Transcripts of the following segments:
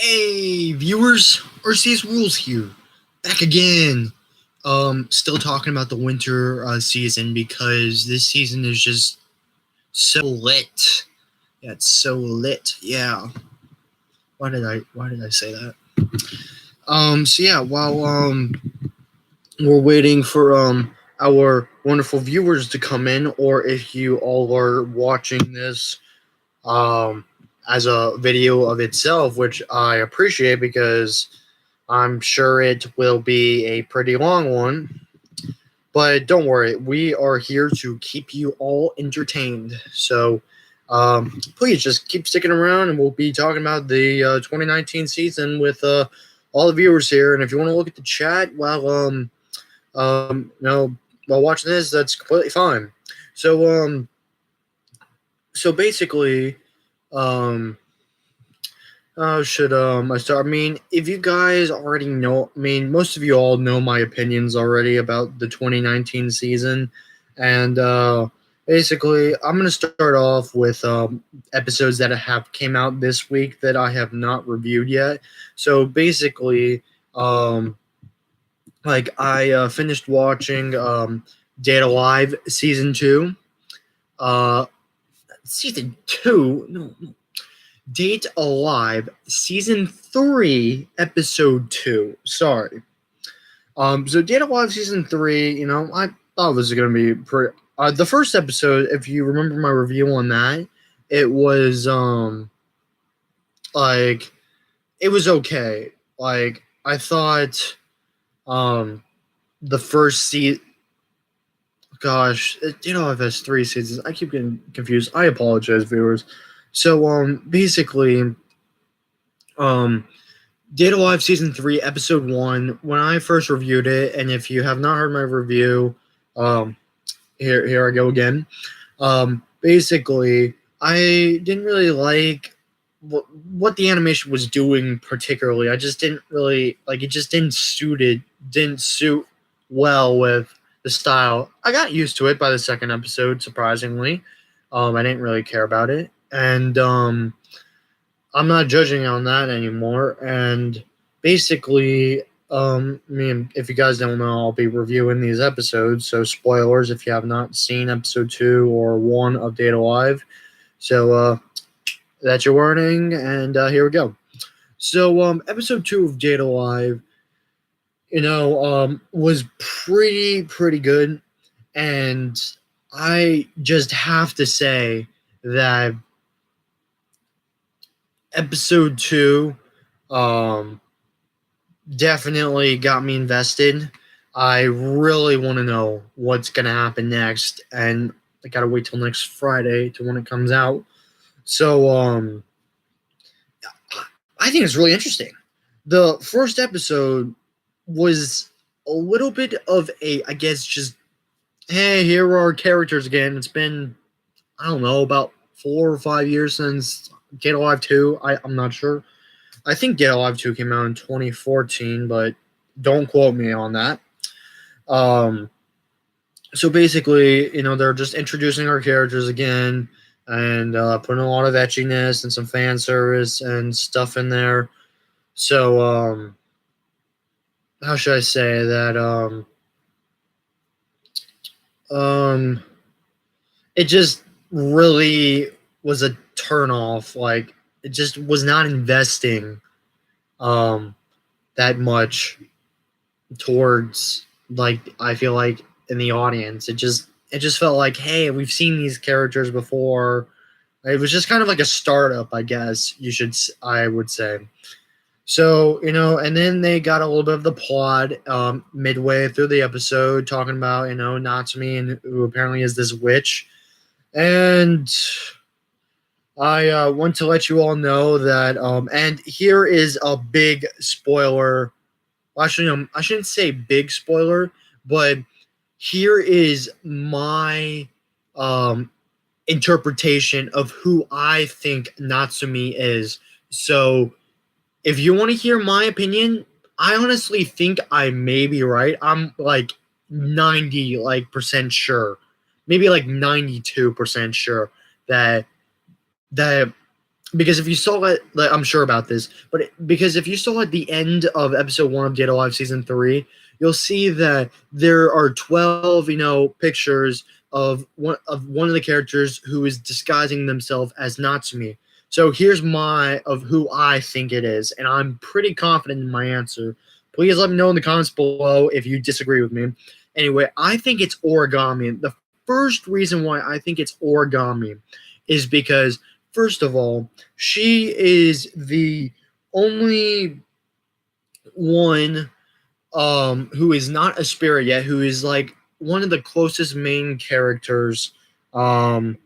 Hey, viewers, RCS Rules here, back again. Still talking about the winter season because this season is just so lit. Yeah, it's so lit. Yeah. Why did I say that? So yeah, while we're waiting for our wonderful viewers to come in, or if you all are watching this as a video of itself, which I appreciate because I'm sure it will be a pretty long one. But don't worry, we are here to keep you all entertained. So please just keep sticking around, and we'll be talking about the 2019 season with all the viewers here. And if you want to look at the chat while watching this, that's completely fine. So basically, should I start? I mean, if you guys already know, I mean, most of you all know my opinions already about the 2019 season, and basically, I'm gonna start off with episodes that have came out this week that I have not reviewed yet. So basically, like I finished watching Dead Alive season 2. Season 2? No. Date Alive, Season 3, Episode 2. Sorry. So Date Alive Season 3, I thought it was going to be pretty... the first episode, if you remember my review on that, it was, it was okay. Like, I thought, the first season... Gosh, Date Alive has 3 seasons. I keep getting confused. I apologize, viewers. So, basically, Date Alive Season 3, Episode 1, when I first reviewed it, and if you have not heard my review, here I go again. Basically, I didn't really like what the animation was doing particularly. I just didn't really, it just didn't suit well with the style. I got used to it by the second episode, surprisingly. I didn't really care about it, and I'm not judging on that anymore. And basically, if you guys don't know, I'll be reviewing these episodes. So spoilers if you have not seen episode 2 or 1 of Date Alive. So that's your warning, and here we go. So episode 2 of Date Alive, was pretty good, and I just have to say that episode 2 definitely got me invested. I really want to know what's going to happen next, and I got to wait till next Friday to when it comes out. So I think it's really interesting. The first episode was a little bit of a, I guess, just, hey, here are our characters again. It's been, I don't know, about 4 or 5 years since Date Alive 2. I'm not sure. I think Date Alive 2 came out in 2014, but don't quote me on that. So basically, they're just introducing our characters again and putting a lot of etchiness and some fan service and stuff in there. So, how should I say that? It just really was a turnoff. Like, it just was not investing that much towards, I feel like, in the audience. It just felt like, hey, we've seen these characters before. It was just kind of like a startup, I guess I would say. So, and then they got a little bit of the plot midway through the episode, talking about, Natsumi, and who apparently is this witch. And I want to let you all know that, and here is a big spoiler. Well, actually, I shouldn't say big spoiler, but here is my interpretation of who I think Natsumi is. So, if you want to hear my opinion, I honestly think I may be right. I'm 90% sure, maybe 92% sure that because if you saw it, like, I'm sure about this, but because if you saw at the end of episode 1 of Date A Live season 3, you'll see that there are 12, pictures of one of the characters who is disguising themselves as Natsumi. So here's of who I think it is, and I'm pretty confident in my answer. Please let me know in the comments below if you disagree with me. Anyway, I think it's Origami. The first reason why I think it's Origami is because, first of all, she is the only one who is not a spirit yet, who is like one of the closest main characters, and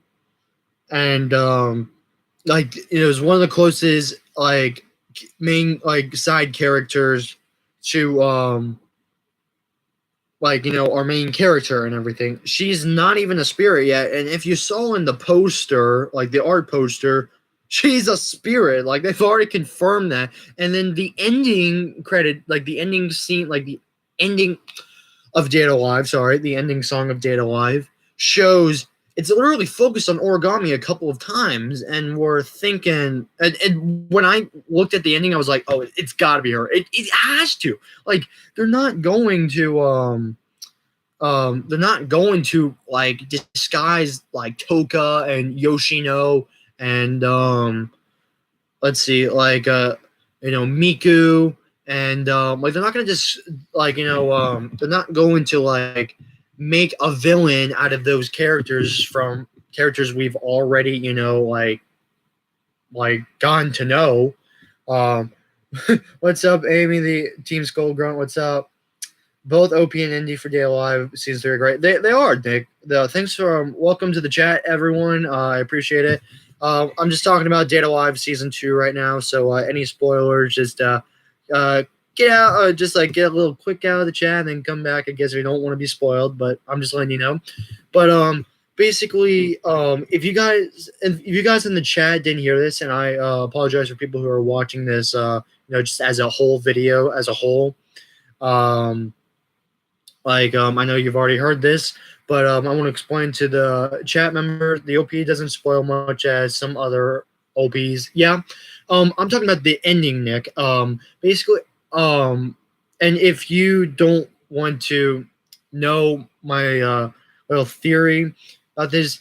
like is one of the closest like main like side characters to our main character and everything. She's not even a spirit yet, and if you saw in the poster, like the art poster, she's a spirit. Like they've already confirmed that. And then the ending credit, like the ending scene, like the ending of Date A Live, sorry, the ending song of Date A Live shows it's literally focused on Origami a couple of times, and we're thinking, and when I looked at the ending, I was like, oh, it's got to be her. It has to. Like they're not going to like disguise like Toka and Yoshino and let's see, like Miku, and like they're not gonna just like they're not going to like make a villain out of those characters from characters we've already like gotten to know. What's up, Amy? The Team Skull Grunt. What's up? Both OP and Indy for Day Alive seems very great. They are, Nick. Thanks for welcome to the chat, everyone. I appreciate it. I'm just talking about Date A Live season 2 right now, so any spoilers, just get out, just like get a little quick out of the chat and then come back. I guess if you don't want to be spoiled, but I'm just letting you know. But basically, if you guys in the chat didn't hear this, and I apologize for people who are watching this, just as a whole video as a whole. I know you've already heard this, but I want to explain to the chat member, the OP doesn't spoil much as some other OPs. Yeah. I'm talking about the ending, Nick. Basically, and if you don't want to know my little theory about this,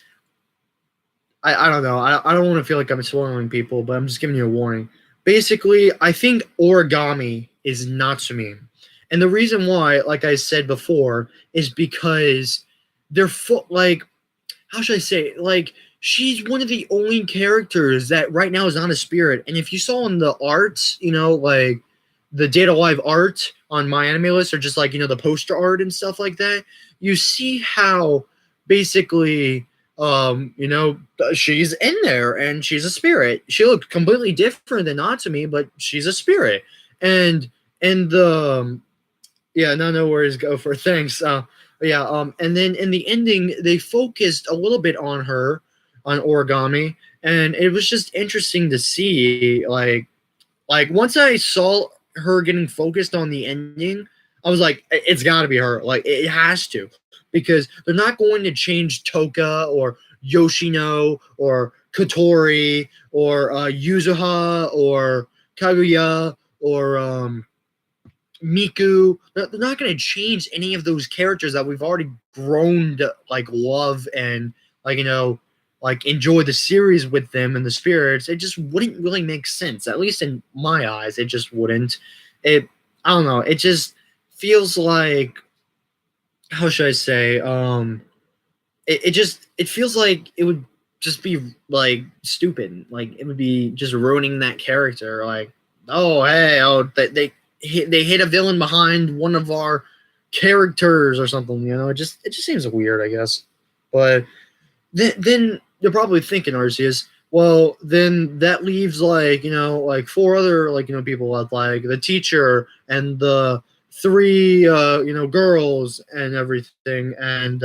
I don't know. I don't want to feel like I'm spoiling people, but I'm just giving you a warning. Basically, I think Origami is Natsumi. And the reason why, like I said before, is because they're like, how should I say? Like, she's one of the only characters that right now is not a spirit. And if you saw in the art, like the Date A Live art on My Anime List, or just like, the poster art and stuff like that, you see how basically, she's in there and she's a spirit. She looked completely different than Natsumi, but she's a spirit. And the yeah, no worries, go for it. Thanks. And then in the ending, they focused a little bit on her, on Origami, and it was just interesting to see. Like once I saw her getting focused on the ending, I was like, it's got to be her. Like it has to, because they're not going to change Toka or Yoshino or Kotori or Yuzuha or Kaguya or Miku. They're not going to change any of those characters that we've already grown to like love and like enjoy the series with them and the spirits. It just wouldn't really make sense, at least in my eyes. It just wouldn't. I don't know. It just feels like, how should I say? It feels like it would just be like stupid. Like it would be just ruining that character. Like, they hit a villain behind one of our characters or something, it just seems weird, I guess. But then you're probably thinking, Arceus, well, then that leaves like 4 other people left, like the teacher and the 3 girls and everything, and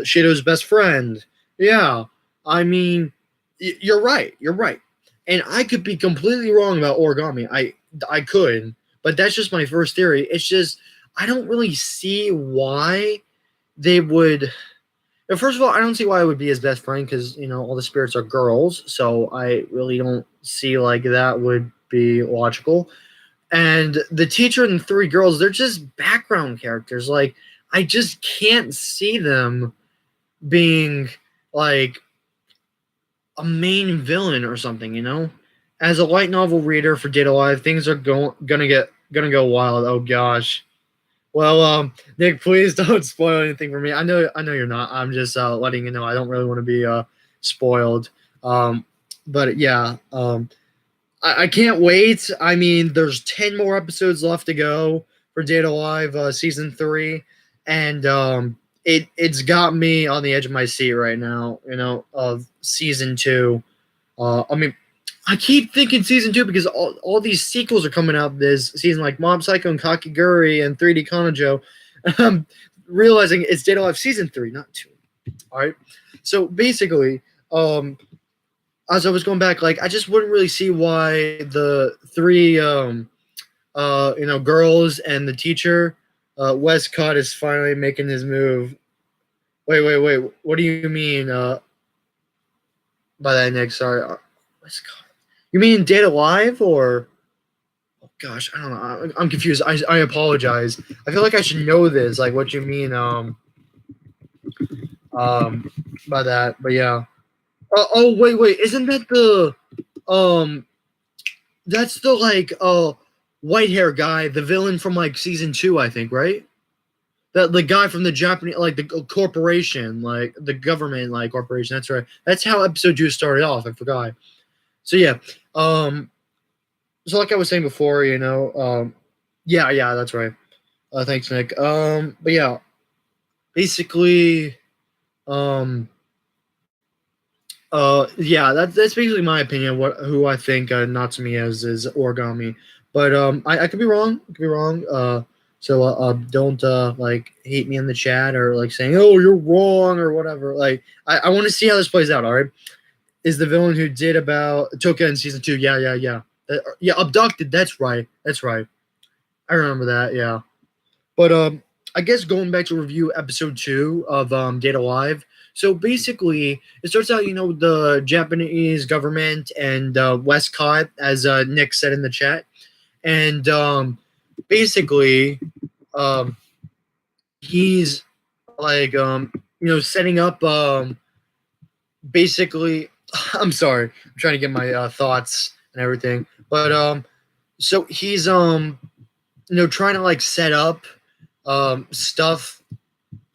Shido's best friend. Yeah, I mean, you're right, and I could be completely wrong about Origami. I could, but that's just my first theory. It's just I don't really see why they would First of all, I don't see why it would be his best friend because all the spirits are girls, so I really don't see like that would be logical. And the teacher and the three girls, they're just background characters. Like I just can't see them being like a main villain or something. As a light novel reader for Data Live, things are gonna go wild. Oh gosh. Well, Nick, please don't spoil anything for me. I know you're not. I'm just letting you know. I don't really want to be spoiled. But yeah, I can't wait. I mean, there's 10 more episodes left to go for Data Live season 3, and it's got me on the edge of my seat right now. Of season 2. I mean, I keep thinking season 2 because all these sequels are coming out this season, like Mob Psycho and Kakiguri and 3D Kanojo. I'm realizing it's Data Life season 3, not 2. All right. So basically, as I was going back, like I just wouldn't really see why the three, girls and the teacher, Westcott is finally making his move. Wait. What do you mean by that, Nick? Sorry, Westcott. You mean Data Live or? Oh gosh, I don't know. I'm confused. I apologize. I feel like I should know this. Like what you mean by that. But yeah. Oh wait. Isn't that the um? That's the like white hair guy, the villain from like season 2, I think, right? The guy from the Japanese, like the corporation, like the government, like corporation. That's right. That's how episode 2 started off. I forgot. So yeah. So like I was saying before, yeah, that's right. Thanks, Nick. But yeah, basically, um, yeah, that's basically my opinion. Who I think Natsumi is Origami, but I could be wrong. I could be wrong. So don't like hate me in the chat or like saying, oh, you're wrong or whatever. Like I want to see how this plays out. All right, is the villain who did about Toka in season 2? Yeah. Yeah, abducted. That's right. I remember that. Yeah, but I guess going back to review episode 2 of Data Live. So basically, it starts out, the Japanese government and Westcott, as Nick said in the chat, and basically, um, he's like, setting up. Basically, I'm sorry, I'm trying to get my thoughts and everything, but so he's trying to like set up stuff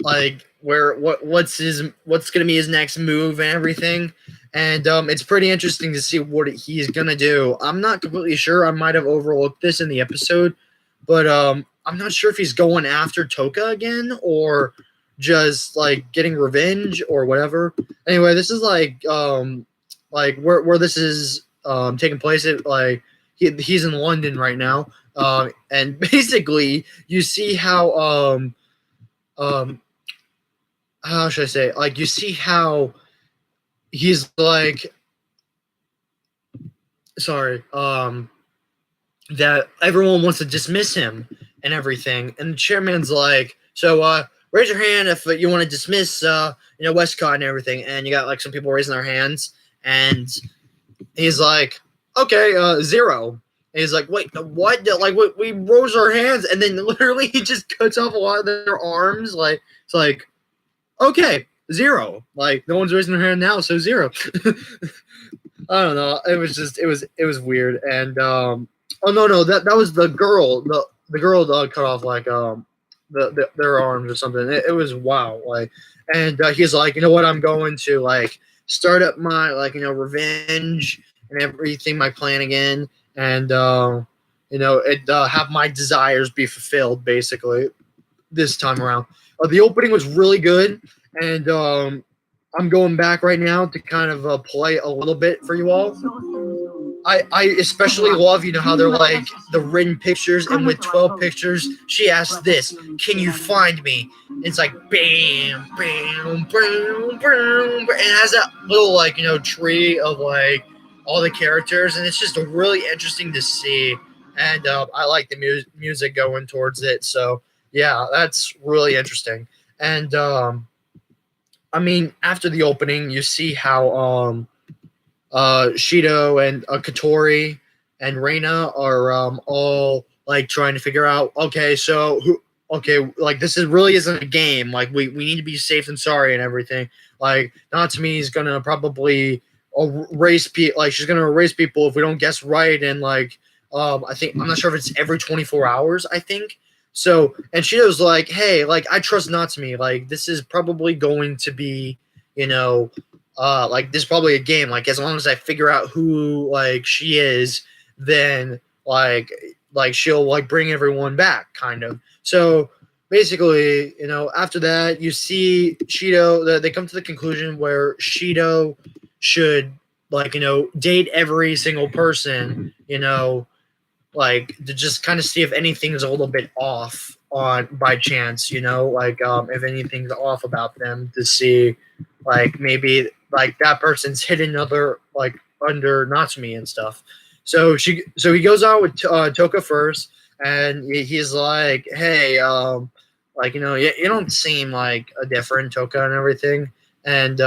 like what's gonna be his next move and everything, and it's pretty interesting to see what he's gonna do. I'm not completely sure. I might have overlooked this in the episode, but I'm not sure if he's going after Toka again or just like getting revenge or whatever. Anyway, this is like where this is taking place. It like he's in London right now, and basically you see how should I say? Like you see how he's like sorry, that everyone wants to dismiss him and everything, and the chairman's like, so raise your hand if you want to dismiss Westcott and everything, and you got like some people raising their hands, and he's like, okay, 0. And he's like, wait, what? Like we rose our hands, and then literally he just cuts off a lot of their arms. Like it's like, okay, 0. Like no one's raising their hand now, so 0. I don't know. It was just it was weird. And oh no, that was the girl. The girl cut off like their arms or something. It was wow. Like, and he's like, you know what? I'm going to like start up my like revenge and everything, my plan again, and have my desires be fulfilled basically this time around. The opening was really good, and I'm going back right now to kind of play a little bit for you all. I especially love, how they're like the written pictures, and with 12 pictures, she asks this, can you find me? And it's like, bam, bam, bam, bam, and it has that little, like, tree of, like, all the characters, and it's just really interesting to see, and I like the music going towards it, so, yeah, that's really interesting, and, I mean, after the opening, you see how Shido and Katori and Reina are all like trying to figure out. Okay, so who? Okay, like this is really isn't a game. Like we need to be safe and sorry and everything. Like Natsumi is gonna probably erase people. Like she's gonna erase people if we don't guess right. And like I think I'm not sure if it's every 24 hours. I think so. And Shido's like, hey, like I trust Natsumi. Like this is probably going to be, you know, like this is probably a game. Like as long as I figure out who like she is, then like she'll like bring everyone back, kind of. So basically, after that, you see Shido. They come to the conclusion where Shido should like date every single person, like to just kind of see if anything's a little bit off on by chance, like if anything's off about them to see like maybe like that person's hidden other like under Natsumi and stuff. So he goes out with Toka first, and he's like, "Hey, like you don't seem like a different Toka and everything." And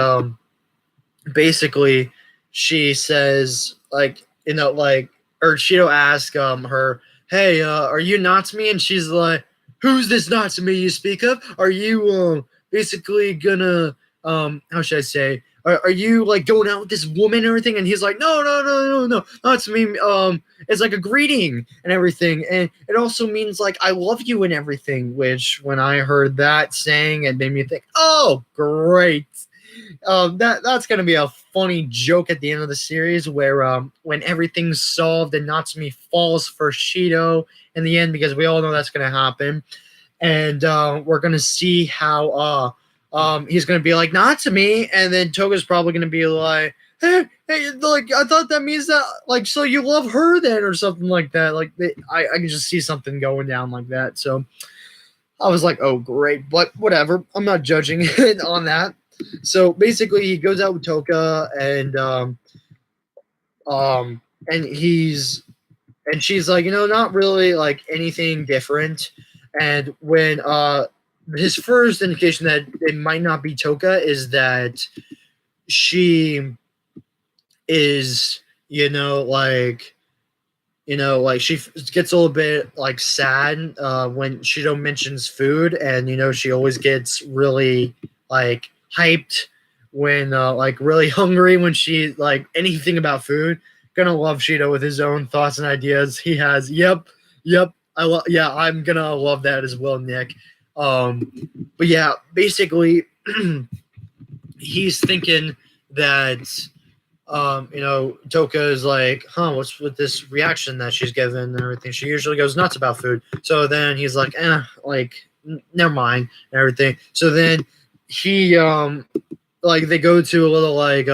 basically, she says like like or Shido asks her, "Hey, are you Natsumi?" And she's like, "Who's this Natsumi you speak of? Are you basically gonna how should I say? Are you like going out with this woman and everything?" And he's like, "No, no, no, no, no, Natsumi. It's like a greeting and everything, and it also means like I love you and everything." Which when I heard that saying, it made me think, "Oh, great." That's gonna be a funny joke at the end of the series where when everything's solved and Natsumi falls for Shido in the end, because we all know that's gonna happen, and we're gonna see how he's gonna be like Natsumi, and then Toga's probably gonna be like, hey, like I thought that means that like so you love her then or something like that. Like I can just see something going down like that. So I was like, oh great, but whatever. I'm not judging it on that. So basically, he goes out with Toka, and she's like, not really like anything different. And when his first indication that it might not be Toka is that she is, like she gets a little bit like sad when Shido mentions food, and she always gets really like hyped when like really hungry when she like anything about food. Gonna love Shido with his own thoughts and ideas he has. Yep. I'm gonna love that as well, Nick. But yeah, basically he's thinking that Toka is like, what's with this reaction that she's given and everything? She usually goes nuts about food. So then he's like, never mind and everything. So then he like they go to a little like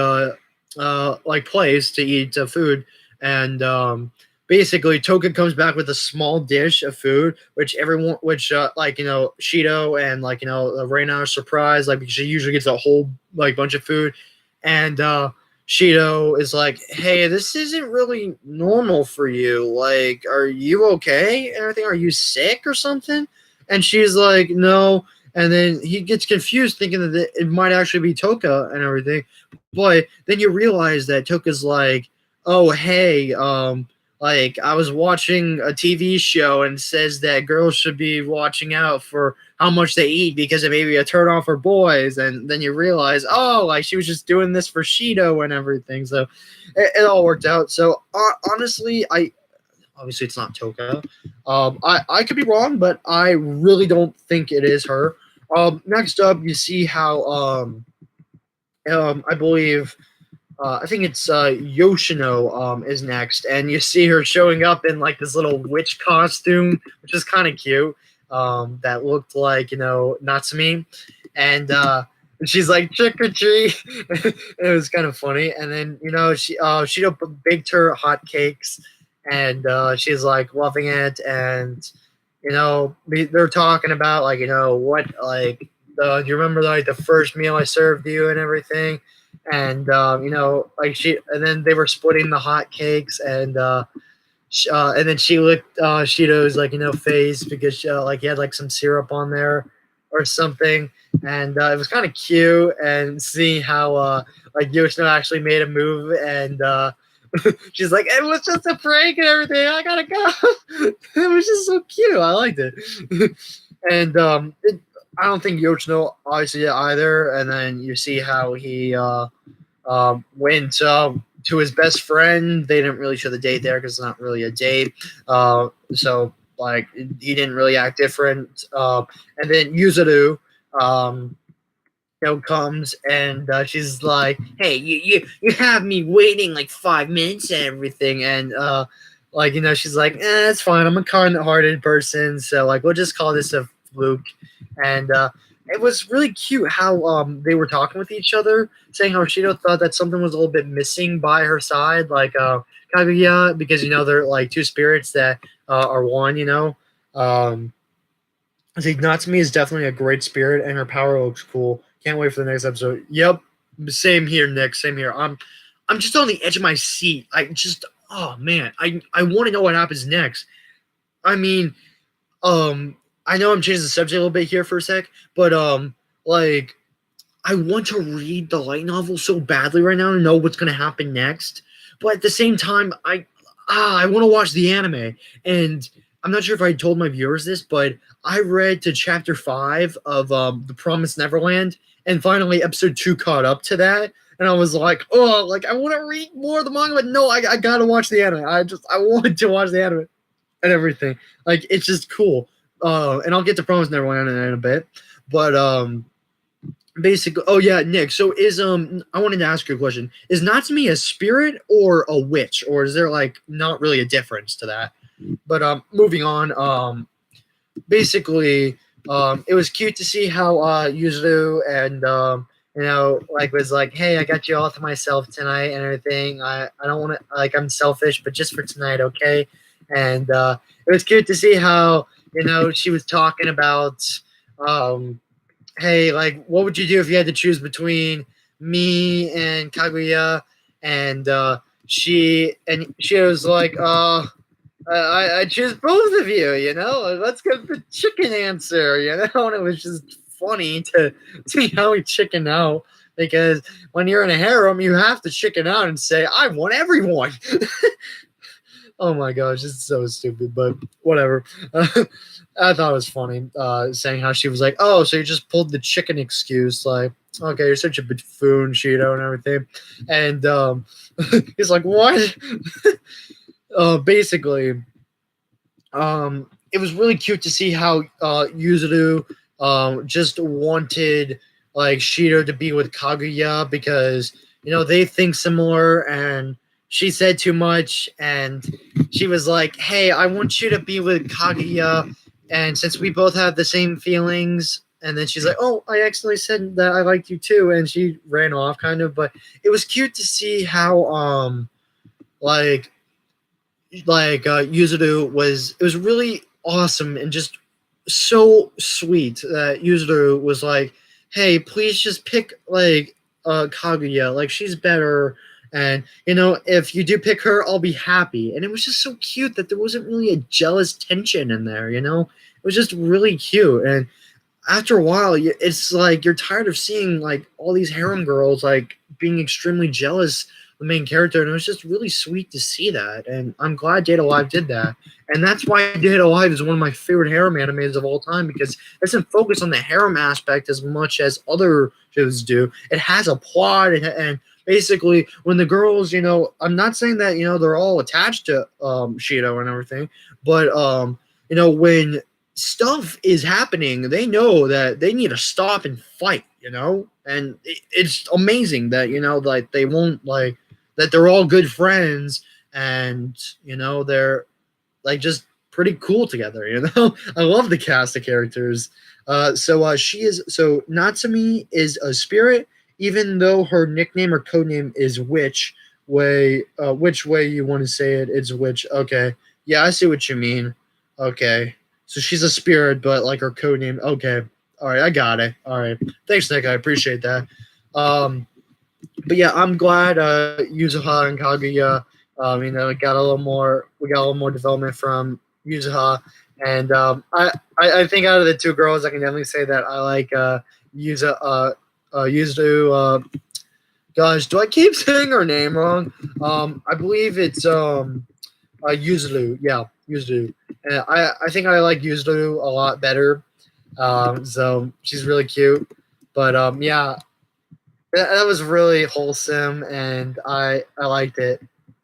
place to eat food, and basically Toka comes back with a small dish of food, which Shido and Reina are surprised, like because she usually gets a whole like bunch of food, and Shido is like, hey, this isn't really normal for you. Like, are you okay and everything? Are you sick or something? And she's like, no. And then he gets confused, thinking that it might actually be Toka and everything. But then you realize that Toka's like, oh, hey, like I was watching a TV show and it says that girls should be watching out for how much they eat because it may be a turn off for boys. And then you realize, oh, like she was just doing this for Shido and everything. So it all worked out. So honestly, obviously it's not Toka. I could be wrong, but I really don't think it is her. Next up, you see how I believe I think it's Yoshino is next, and you see her showing up in like this little witch costume, which is kind of cute. That looked like Natsumi, and she's like trick or treat. It was kind of funny, and then she baked her hot cakes, and she's like loving it, and they're talking about like what like do you remember like the first meal I served you and everything, and like and then they were splitting the hot cakes, and then she licked Shido's like face because like he had like some syrup on there, or something, and it was kind of cute. And seeing how like Yoshino actually made a move, and she's like, "It was just a prank and everything. I gotta go." It was just so cute. I liked it, and I don't think Yoshino obviously did either. And then you see how he went to his best friend. They didn't really show the date there because it's not really a date. So like he didn't really act different. And then Yuzuru, comes and she's like, "Hey, you have me waiting like 5 minutes and everything." And like she's like, "It's fine. I'm a kind-hearted person, so like we'll just call this a fluke." And it was really cute how they were talking with each other, saying how Shido thought that something was a little bit missing by her side, like Kaguya, because they're like two spirits that are one. I think Natsumi is definitely a great spirit, and her power looks cool. Can't wait for the next episode. Yep, same here, Nick. Same here. I'm just on the edge of my seat. Oh man, I want to know what happens next. I mean, I know I'm changing the subject a little bit here for a sec, but like I want to read the light novel so badly right now to know what's gonna happen next. But at the same time, I want to watch the anime, and I'm not sure if I told my viewers this, but I read to chapter 5 of The Promised Neverland, and finally episode 2 caught up to that. And I was like, oh, like I want to read more of the manga, but no, I gotta watch the anime. I want to watch the anime and everything. Like it's just cool. And I'll get to Promised Neverland in a bit, but basically, oh yeah, Nick. So I wanted to ask you a question. Is Natsumi a spirit or a witch, or is there like not really a difference to that? But moving on. Basically, it was cute to see how Yuzuru and like was like, "Hey, I got you all to myself tonight and everything. I don't want to like I'm selfish, but just for tonight, okay?" And it was cute to see how she was talking about hey, like, what would you do if you had to choose between me and Kaguya? And she was like, I choose both of you, Let's get the chicken answer, And it was just funny to see how he chickened out, because when you're in a harem, you have to chicken out and say, "I want everyone." Oh my gosh, it's so stupid, but whatever. I thought it was funny, saying how she was like, "Oh, so you just pulled the chicken excuse, like, okay, you're such a buffoon, Shido, and everything." And he's like, "What?" Basically, it was really cute to see how Yuzuru just wanted like Shido to be with Kaguya because they think similar, and she said too much, and she was like, "Hey, I want you to be with Kaguya, and since we both have the same feelings." And then she's like, "Oh, I accidentally said that I liked you too," and she ran off kind of. But it was cute to see how like Yuzuru was. It was really awesome and just so sweet that Yuzuru was like, "Hey, please just pick like Kaguya, like she's better, and if you do pick her, I'll be happy." And it was just so cute that there wasn't really a jealous tension in there. It was just really cute. And after a while, it's like you're tired of seeing like all these harem girls like being extremely jealous the main character, and it was just really sweet to see that. And I'm glad Date A Live did that, and that's why Date A Live is one of my favorite harem animes of all time, because it doesn't focus on the harem aspect as much as other shows do. It has a plot, and basically when the girls, I'm not saying that they're all attached to Shido and everything, but when stuff is happening, they know that they need to stop and fight, and it's amazing that like they won't like that they're all good friends, and they're like just pretty cool together. I love the cast of characters. So Natsumi is a spirit, even though her nickname or codename is which way you want to say it, it's witch. Okay, yeah, I see what you mean. Okay, so she's a spirit, but like her codename. Okay, all right, I got it. All right, thanks, Nick. I appreciate that. But yeah, I'm glad Yuzuha and Kaguya, we got a little more development from Yuzuha, and I I think out of the two girls, I can definitely say that I like Yuzu. Gosh, do I keep saying her name wrong? I believe it's Yuzuru. Yeah, Yuzuru. And I think I like Yuzuru a lot better. So she's really cute. But yeah, that was really wholesome, and I liked it.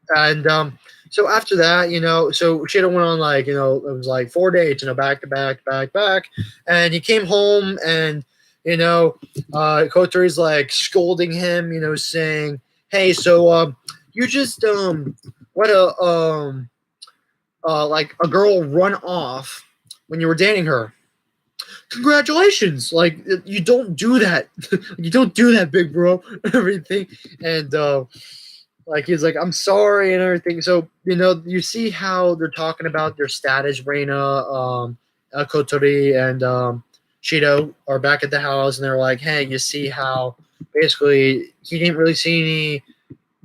And so after that, so Shido went on like it was like 4 days, back to back, back, back, and he came home and Kotori's like scolding him, saying, "Hey, so you just let like a girl run off when you were dating her. Congratulations! Like you don't do that. You don't do that, big bro." Everything, and like he's like, "I'm sorry," and everything. So you see how they're talking about their status. Reina, Kotori, and Shido are back at the house, and they're like, "Hey, you see how basically he didn't really see any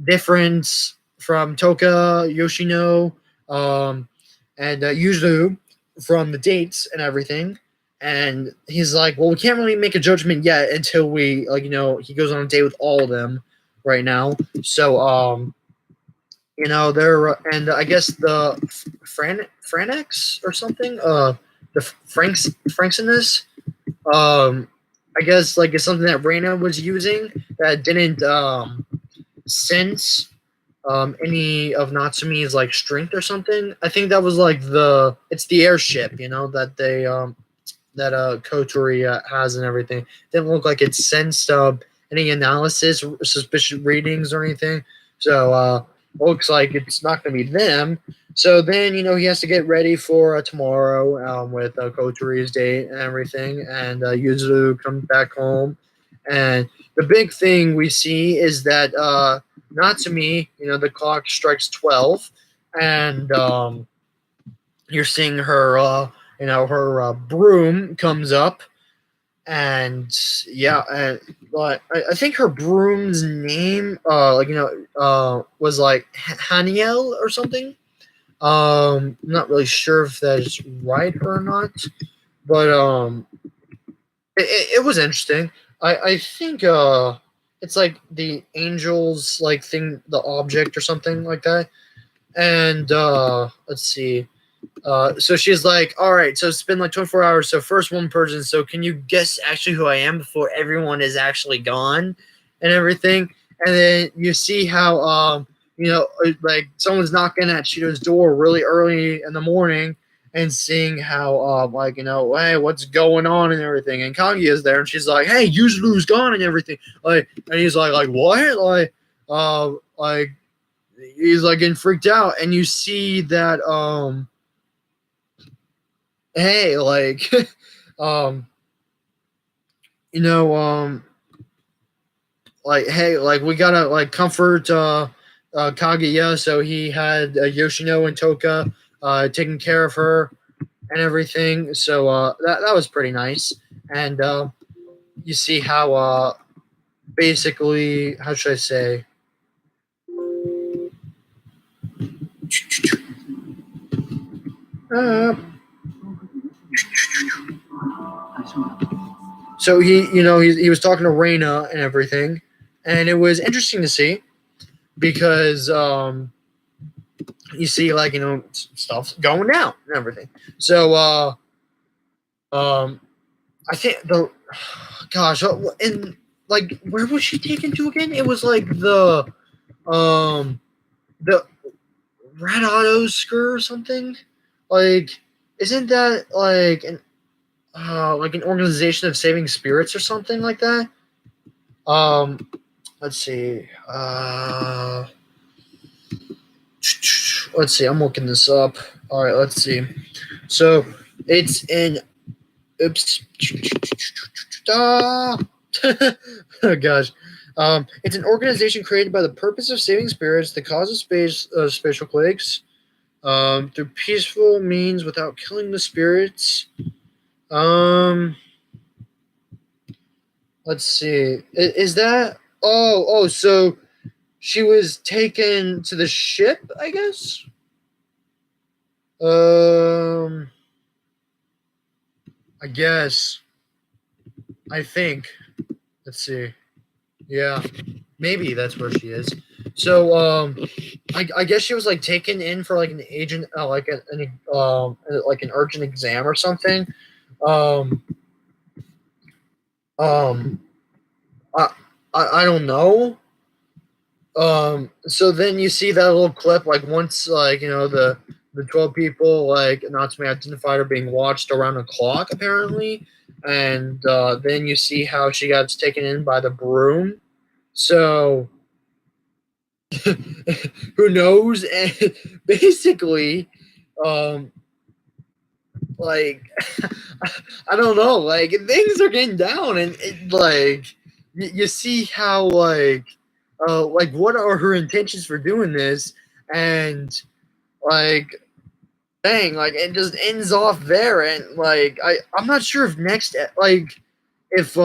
difference from Toka, Yoshino, and Yuzu from the dates and everything." And he's like, "Well, we can't really make a judgment yet until we he goes on a date with all of them right now." So they're and I guess the Franex or something, the Franks in this, I guess like it's something that Reina was using that didn't sense any of Natsumi's like strength or something. I think that was like it's the airship, that they that Kotori has and everything. Didn't look like it sensed any analysis, suspicious readings or anything. So looks like it's not going to be them. So then he has to get ready for tomorrow with Kotori's date and everything, and Yuzu comes back home, and the big thing we see is that Natsumi, the clock strikes 12, and you're seeing her, her broom comes up, and yeah, but I think her broom's name, was like Haniel or something. I'm not really sure if that is right or not, but it was interesting. I think it's like the angels like thing, the object or something like that. And let's see. So she's like, "All right, so it's been like 24 hours. So first one person. So can you guess actually who I am before everyone is actually gone and everything?" And then you see how like someone's knocking at Shido's door really early in the morning and seeing how like hey, what's going on and everything. And Kagi is there and she's like, "Hey, Yuzuru's gone and everything." Like, and he's like what? Like he's like getting freaked out, and you see that hey, like, um, like, hey, like, we gotta like comfort Kaguya. So he had Yoshino and Toka taking care of her and everything. So that was pretty nice. And you see how basically, how should I say? Uh, so he was talking to Reina and everything, and it was interesting to see because you see like stuff going down and everything. So I think gosh, and like where was she taken to again? It was like um the Red Auto Skirt or something. Like, isn't that like an organization of saving spirits or something like that? Let's see. Let's see. I'm looking this up. All right, let's see. So it's in. Oops. Oh gosh. It's an organization created by the purpose of saving spirits, the cause of spatial quakes, through peaceful means without killing the spirits. Let's see. Is that? Oh. So she was taken to the ship, I guess. I guess. I think. Let's see. Yeah, maybe that's where she is. So, I guess she was like taken in for like an agent, like an urgent exam or something. Um, um, I, I don't know. So then you see that little clip, like once, like the 12 people, like not to be identified, are being watched around the clock apparently, and then you see how she got taken in by the broom. So who knows? And basically, um, like I don't know, like things are getting down, and like you see how like what are her intentions for doing this, and like dang, like it just ends off there, and like I'm not sure if if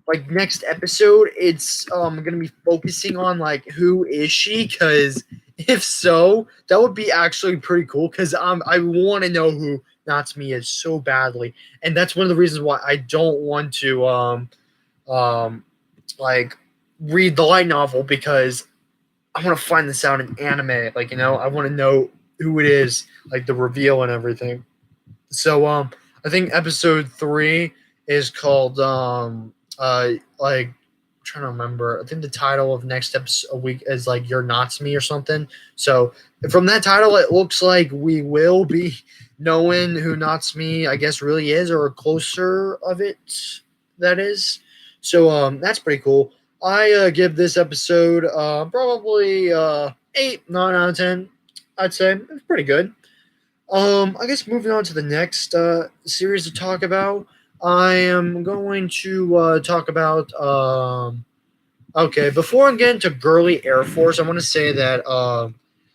like next episode it's gonna be focusing on like who is she, because if so that would be actually pretty cool, because I want to know who Natsumi is so badly, and that's one of the reasons why I don't want to um like read the light novel, because I want to find this out in anime, like I want to know who it is, like the reveal and everything. So I think episode 3 is called like I'm trying to remember. I think the title of next episode a week is like You're Not to Me or something. So from that title, it looks like we will be knowing who Natsumi I guess really is, or closer of it, that is. So that's pretty cool. I give this episode probably 8, 9 out of 10. I'd say it's pretty good. I guess moving on to the next series to talk about, I am going to talk about. Okay, before I get into Girly Air Force, I want to say that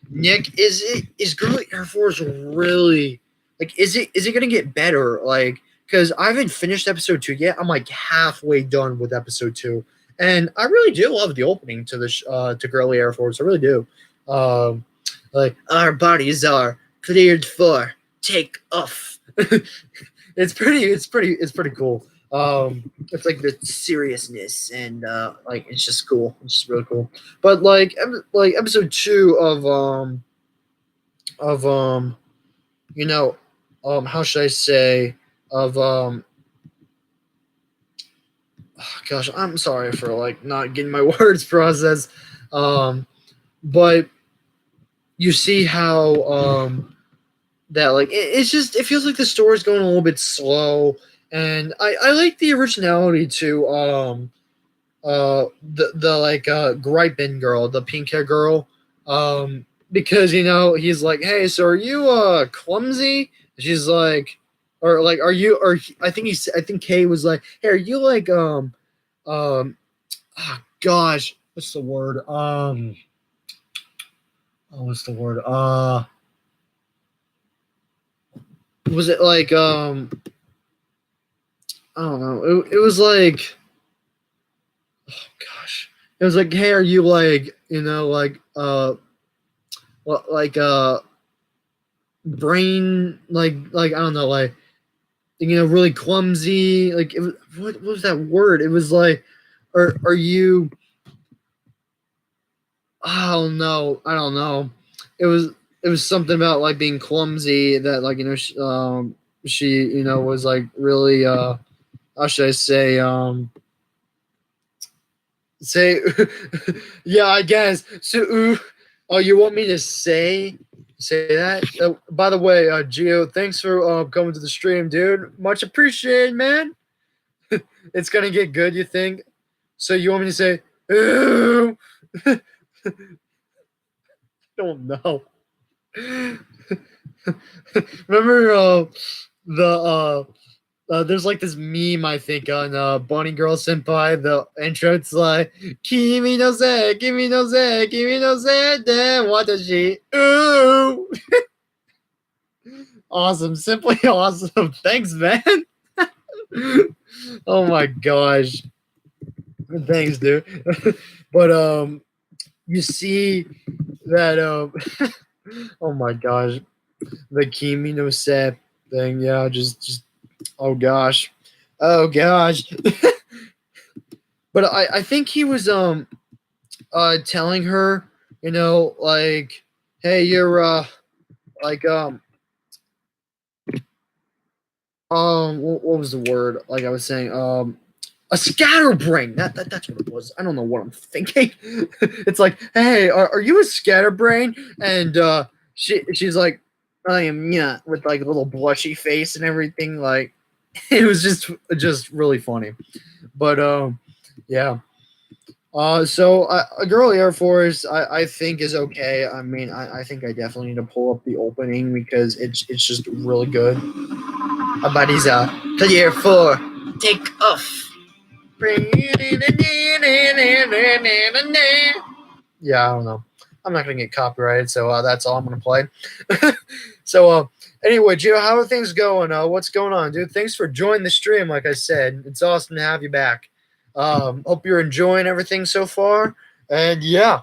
Nick, is Girly Air Force really like? Is it gonna get better? Like, because I haven't finished episode 2 yet. I'm like halfway done with episode 2, and I really do love the opening to to Girly Air Force. I really do. Um, like our bodies are cleared for take off. It's pretty cool. It's like the seriousness, and like it's just cool. It's just really cool. But like episode 2 of you know how should I say, of oh gosh, I'm sorry for like not getting my words processed. But you see how that like it's just, it feels like the story's going a little bit slow, and I like the originality to the like Gripin girl, the pink hair girl, because he's like, hey, so are you clumsy? She's like, or like, are you, or I think Kay was like, hey, are you like oh gosh, what's the word, what's the word, was it like I don't know. It was like, oh gosh, it was like, hey, are you like, like like brain, like I don't know, like really clumsy, like what was that word? It was like, are you? Oh no, I don't know. It was something about like being clumsy, that like she was like really how should I say, say yeah, I guess so. Oh, you want me to say that? By the way, Gio, thanks for coming to the stream, dude. Much appreciated, man. It's gonna get good, you think? So you want me to say ooh? Don't know. Remember the there's like this meme, I think, on Bunny Girl Senpai. The intro, it's like Kimi no se, Kimi no se, Kimi no se de watashi. Ooh. Awesome, simply awesome. Thanks, man. Oh my gosh. Thanks, dude. But you see that oh my gosh, the Kimi no se thing, yeah, just Oh gosh. Oh gosh. But I think he was telling her, like, hey, you're like what was the word? Like I was saying, a scatterbrain. That's what it was. I don't know what I'm thinking. It's like, hey, are you a scatterbrain? And she's like, I am, yeah, with like a little blushy face and everything. Like, it was just really funny. But yeah. So a girl Air Force, I think is okay. I mean, I think I definitely need to pull up the opening because it's just really good. Our buddy's clear for take off. Yeah, I don't know. I'm not gonna get copyrighted, so that's all I'm gonna play. So anyway, Gio, how are things going? What's going on, dude? Thanks for joining the stream. Like I said, it's awesome to have you back. Hope you're enjoying everything so far. And yeah.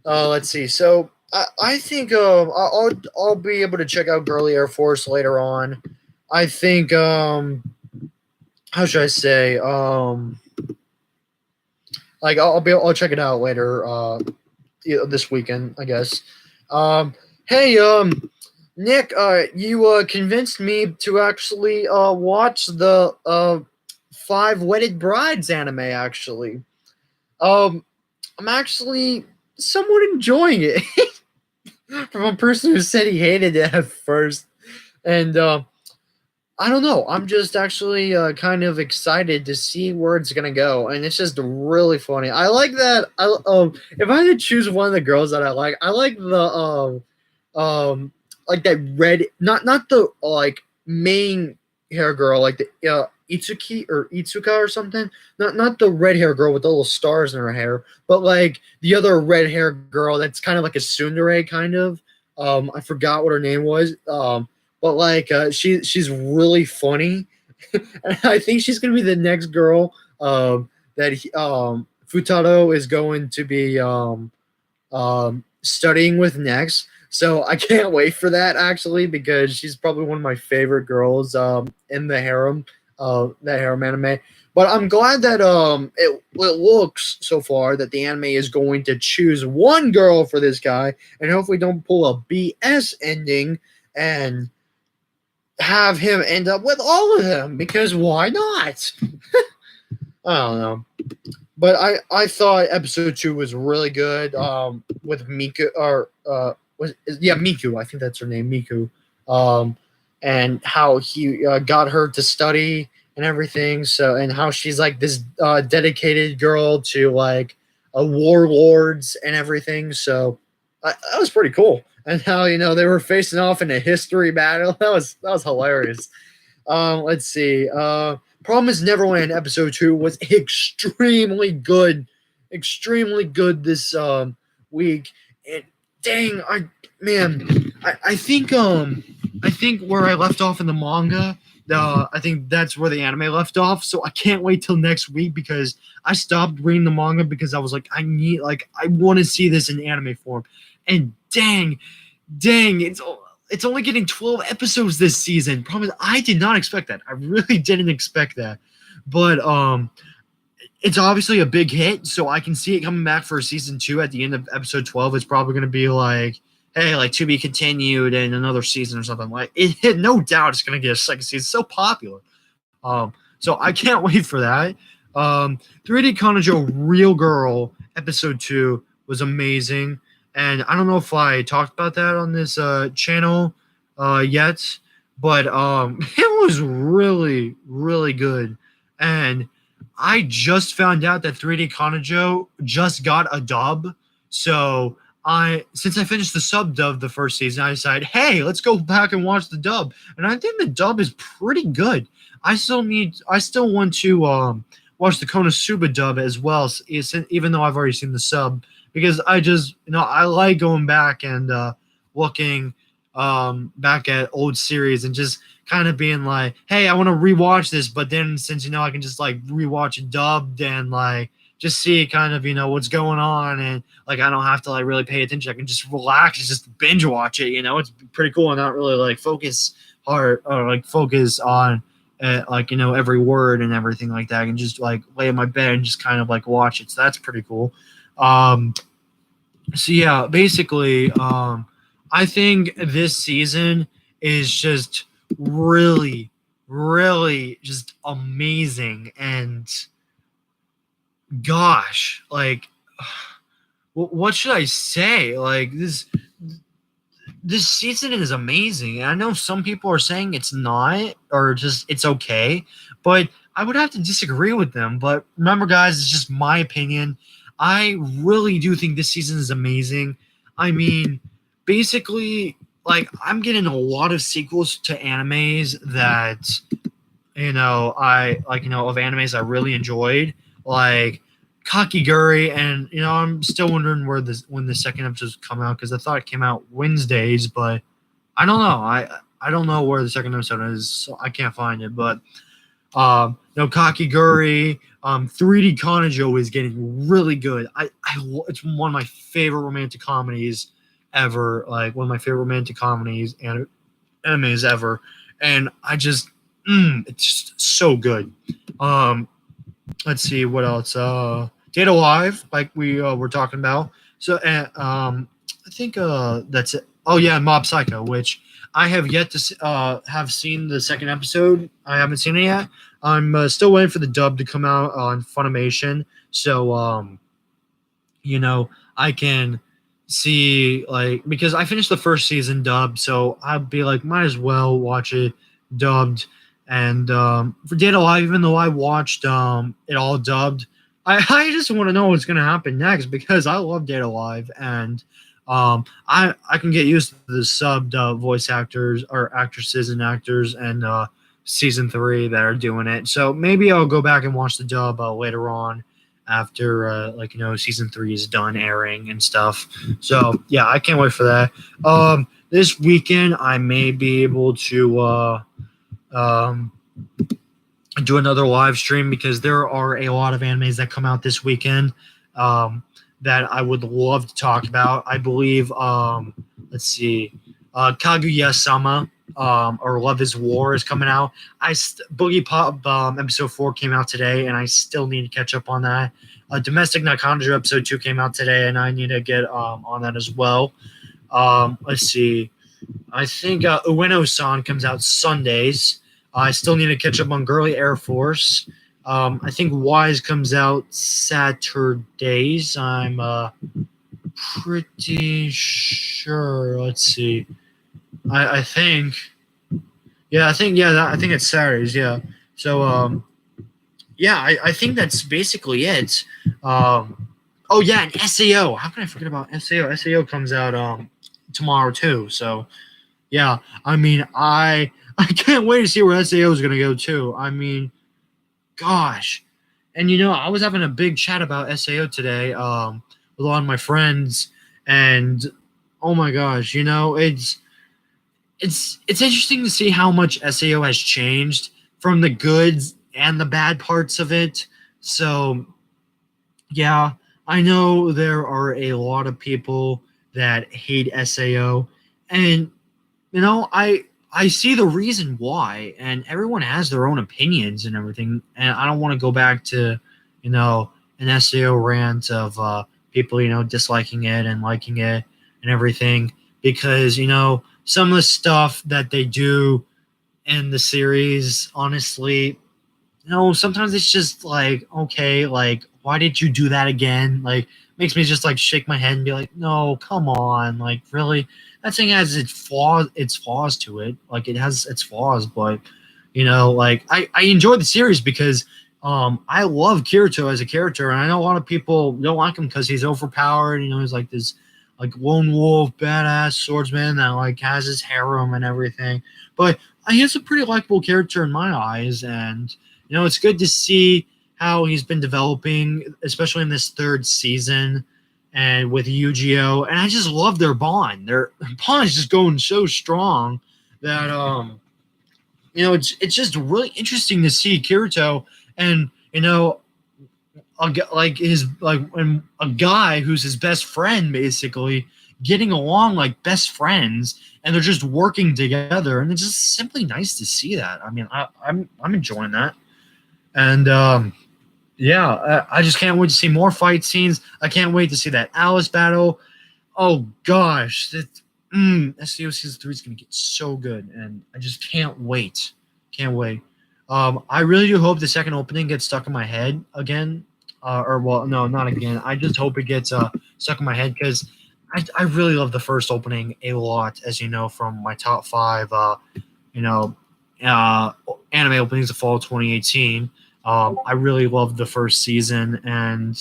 Let's see. So I think I'll be able to check out Girly Air Force later on. I think how should I say like I'll check it out later this weekend, I guess. Hey Nick, you convinced me to actually watch the Five Wedded Brides anime actually. I'm actually somewhat enjoying it from a person who said he hated it at first. And I don't know. I'm just actually kind of excited to see where it's gonna go, and it's just really funny. I like that. If I had to choose one of the girls that I like the like that red, not the like main hair girl, like the Itsuki or Itsuka or something. Not the red hair girl with the little stars in her hair, but like the other red hair girl that's kind of like a tsundere kind of. I forgot what her name was. But like she's really funny, and I think she's gonna be the next girl that Futaro is going to be studying with next. So I can't wait for that actually because she's probably one of my favorite girls in the harem, that harem anime. But I'm glad that it looks so far that the anime is going to choose one girl for this guy, and hopefully don't pull a BS ending and have him end up with all of them because why not? I don't know. But I thought episode 2 was really good with Miku or Miku, I think that's her name, Miku. And how he got her to study and everything, so and how she's like this dedicated girl to like warlords and everything, so that was pretty cool. And how they were facing off in a history battle. That was hilarious. Let's see. Promise Neverland episode 2 was extremely good, this week. And dang, I think where I left off in the manga, I think that's where the anime left off. So I can't wait till next week because I stopped reading the manga because I was like, I want to see this in anime form. And dang, it's only getting 12 episodes this season. Promise, I did not expect that. I really didn't expect that. But it's obviously a big hit, so I can see it coming back for season 2 at the end of episode 12. It's probably going to be like, hey, like to be continued in another season or something. Like it no doubt it's going to get a second season. It's so popular. So I can't wait for that. 3D Kanojo Real Girl episode 2 was amazing. And I don't know if I talked about that on this channel yet, but it was really, really good. And I just found out that 3D Kanojo just got a dub. So since I finished the sub dub the first season, I decided, hey, let's go back and watch the dub. And I think the dub is pretty good. I still want to watch the Konosuba dub as well, even though I've already seen the sub. Because I just, I like going back and looking back at old series and just kind of being like, hey, I want to rewatch this. But then since, I can just like rewatch it dubbed and like just see kind of, what's going on. And like, I don't have to like really pay attention. I can just relax and just binge watch it. It's pretty cool and not really like focus heart or like focus on like every word and everything like that. I can just like lay in my bed and just kind of like watch it. So that's pretty cool. So yeah, basically, I think this season is just really, really just amazing. And gosh, like, what should I say? Like this season is amazing. And I know some people are saying it's not, or just it's okay, but I would have to disagree with them. But remember, guys, it's just my opinion. I really do think this season is amazing. I mean, basically, like I'm getting a lot of sequels to animes that I like, of animes I really enjoyed, like Kakiguri, and I'm still wondering when the second episode's come out because I thought it came out Wednesdays, but I don't know. I don't know where the second episode is, so I can't find it. But Kakiguri, 3D Kanojo is getting really good. It's one of my favorite romantic comedies ever. Like one of my favorite romantic comedies and animes ever, and I just it's just so good. Let's see what else. Data Live, like we were talking about. So, I think that's it. Oh yeah, Mob Psycho, which I have yet to have seen the second episode. I haven't seen it yet. I'm still waiting for the dub to come out on Funimation. So, I can see like because I finished the first season dubbed, so I'd be like, might as well watch it dubbed. And for Data Live, even though I watched it all dubbed, I just want to know what's going to happen next because I love Data Live, and I can get used to the subbed voice actors or actresses and actors and season 3 that are doing it. So maybe I'll go back and watch the dub later on after season 3 is done airing and stuff. So yeah, I can't wait for that. This weekend I may be able to do another live stream because there are a lot of animes that come out this weekend that I would love to talk about. I believe, let's see, Kaguya-sama or Love is War is coming out. Boogie Pop episode 4 came out today, and I still need to catch up on that. Domestic Nakanjo episode 2 came out today, and I need to get on that as well. Let's see. I think Ueno-san comes out Sundays. I still need to catch up on Girly Air Force. I think Wise comes out Saturdays. I'm pretty sure. Let's see. I think it's Saturdays. Yeah. So I think that's basically it. Oh yeah, and SAO. How can I forget about SAO? SAO comes out tomorrow too. So yeah, I mean I can't wait to see where SAO is gonna go too. I mean, gosh. And I was having a big chat about SAO today with a lot of my friends, and oh my gosh, it's interesting to see how much SAO has changed from the good and the bad parts of it. So yeah, I know there are a lot of people that hate SAO, and I see the reason why, and everyone has their own opinions and everything. And I don't want to go back to, an SEO rant of people, disliking it and liking it and everything, because, some of the stuff that they do in the series, honestly, sometimes it's just like, okay, like, why did you do that again? Like, makes me just like shake my head and be like, no, come on, like, really? That thing has its flaws to it. Like, it has its flaws, but like I enjoy the series because I love Kirito as a character, and I know a lot of people don't like him because he's overpowered. He's like this like lone wolf, badass swordsman that like has his harem and everything. But he's a pretty likable character in my eyes, and it's good to see how he's been developing, especially in this 3rd season. And with Yu-Gi-Oh! And I just love their bond. Their bond is just going so strong that it's just really interesting to see Kirito and like when a guy who's his best friend basically getting along like best friends, and they're just working together, and it's just simply nice to see that. I mean, I'm enjoying that, and yeah, I just can't wait to see more fight scenes. I can't wait to see that Alice battle. Oh gosh, that SEO season 3 is gonna get so good, and I just can't wait. Can't wait. I really do hope the second opening gets stuck in my head again. Or well, no, not again. I just hope it gets stuck in my head because I really love the first opening a lot, as you know from my top 5. You know, anime openings of fall 2018. I really loved the first season and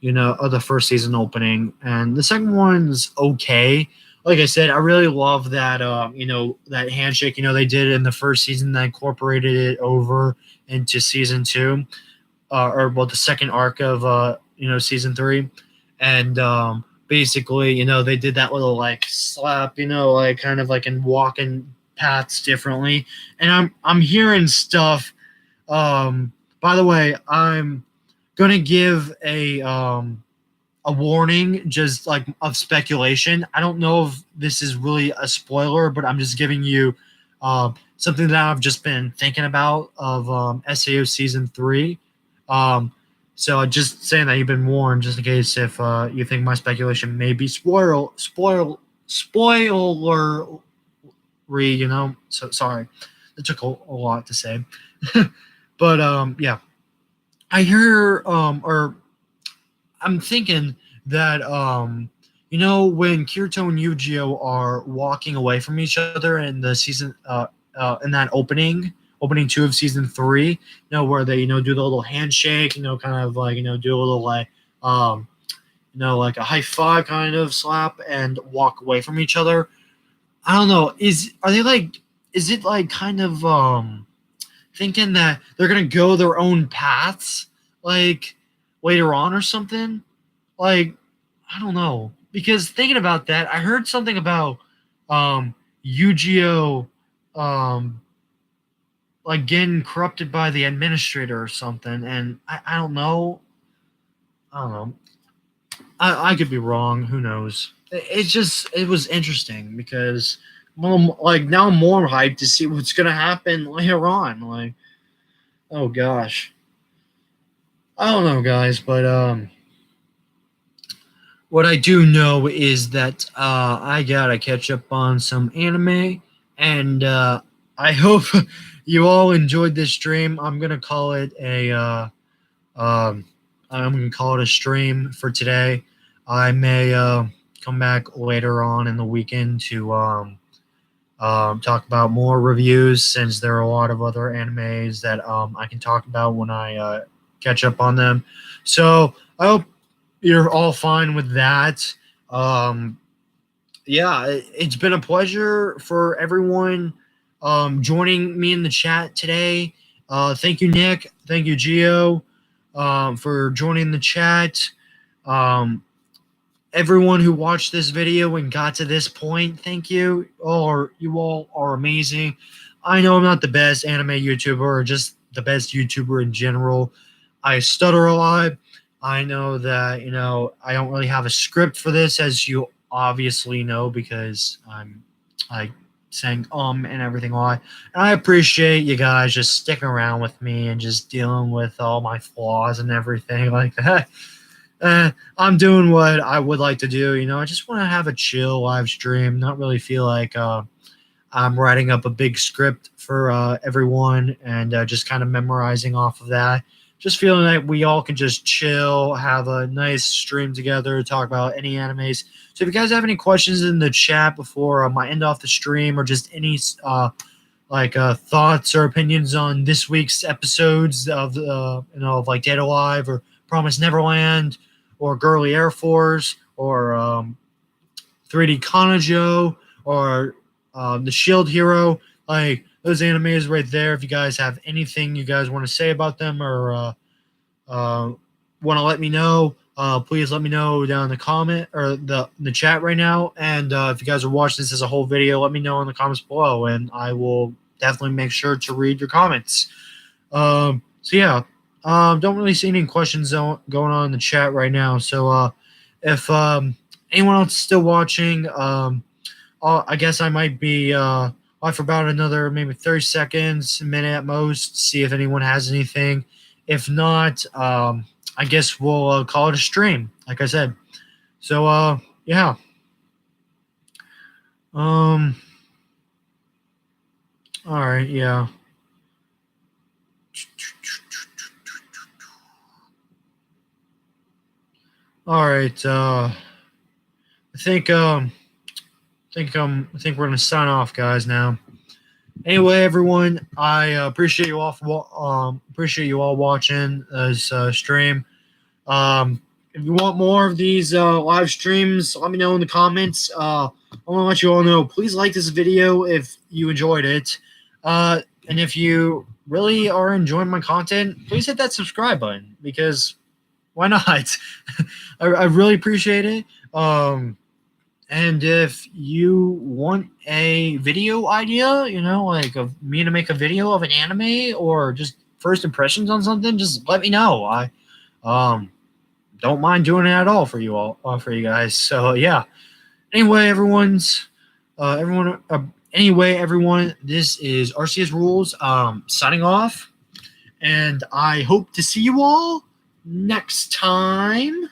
the first season opening, and the second one's okay. Like I said, I really love that that handshake they did in the first season that incorporated it over into season 2, or well the second arc of season 3, and basically they did that little like slap, like kind of like in walking paths differently, and I'm hearing stuff. By the way, I'm gonna give a warning, just like of speculation. I don't know if this is really a spoiler, but I'm just giving you something that I've just been thinking about of SAO season 3. So just saying that you've been warned, just in case if you think my speculation may be spoilery. So sorry, it took a lot to say, but yeah. I hear, or I'm thinking that, when Kirito and Yujiro are walking away from each other in the season, in that opening 2 of season 3, where they, do the little handshake, kind of like, do a little like, like a high five kind of slap and walk away from each other. I don't know. Is it like kind of, thinking that they're gonna go their own paths, like later on or something. Like, I don't know, because thinking about that, I heard something about Yu-Gi-Oh, like getting corrupted by the administrator or something, and I don't know. I don't know. I could be wrong. Who knows? It was interesting because like now I'm more hyped to see what's gonna happen later on. Like, oh gosh, I don't know, guys, but what I do know is that I gotta catch up on some anime, and I hope you all enjoyed this stream. I'm gonna call it a stream for today. I may come back later on in the weekend to talk about more reviews, since there are a lot of other animes that I can talk about when I catch up on them. So I hope you're all fine with that. Yeah, it's been a pleasure for everyone joining me in the chat today. Thank you, Nick. Thank you, Gio, for joining the chat. Everyone who watched this video and got to this point, thank you. You all are amazing. I know I'm not the best anime YouTuber or just the best YouTuber in general. I stutter a lot. I know that, I don't really have a script for this, as you obviously know, because I'm like saying and everything a lot. And I appreciate you guys just sticking around with me and just dealing with all my flaws and everything like that. I'm doing what I would like to do. I just want to have a chill live stream, not really feel like I'm writing up a big script for everyone and just kind of memorizing off of that. Just feeling like we all can just chill, have a nice stream together, talk about any animes. So if you guys have any questions in the chat before I end off the stream, or just any thoughts or opinions on this week's episodes of of like Dead Alive or Promise Neverland or Girly Air Force or 3D Kanojo or The Shield Hero, like those animes right there. If you guys have anything you guys want to say about them or want to let me know, please let me know down in the comment or the chat right now. And if you guys are watching this as a whole video, let me know in the comments below, and I will definitely make sure to read your comments. So yeah, don't really see any questions going on in the chat right now. So if anyone else still watching, I guess I might be on for about another maybe 30 seconds, a minute at most, see if anyone has anything. If not, I guess we'll call it a stream, like I said. So, yeah. All right, yeah. All right, I think we're gonna sign off, guys. Now, anyway, everyone, I appreciate you all watching this stream. If you want more of these live streams, let me know in the comments. I want to let you all know, please like this video if you enjoyed it. And if you really are enjoying my content, please hit that subscribe button, because why not? I really appreciate it. And if you want a video idea, like of me to make a video of an anime or just first impressions on something, just let me know. I don't mind doing it at all for you guys. So yeah. Anyway, everyone, this is RCS Rules signing off, and I hope to see you all next time.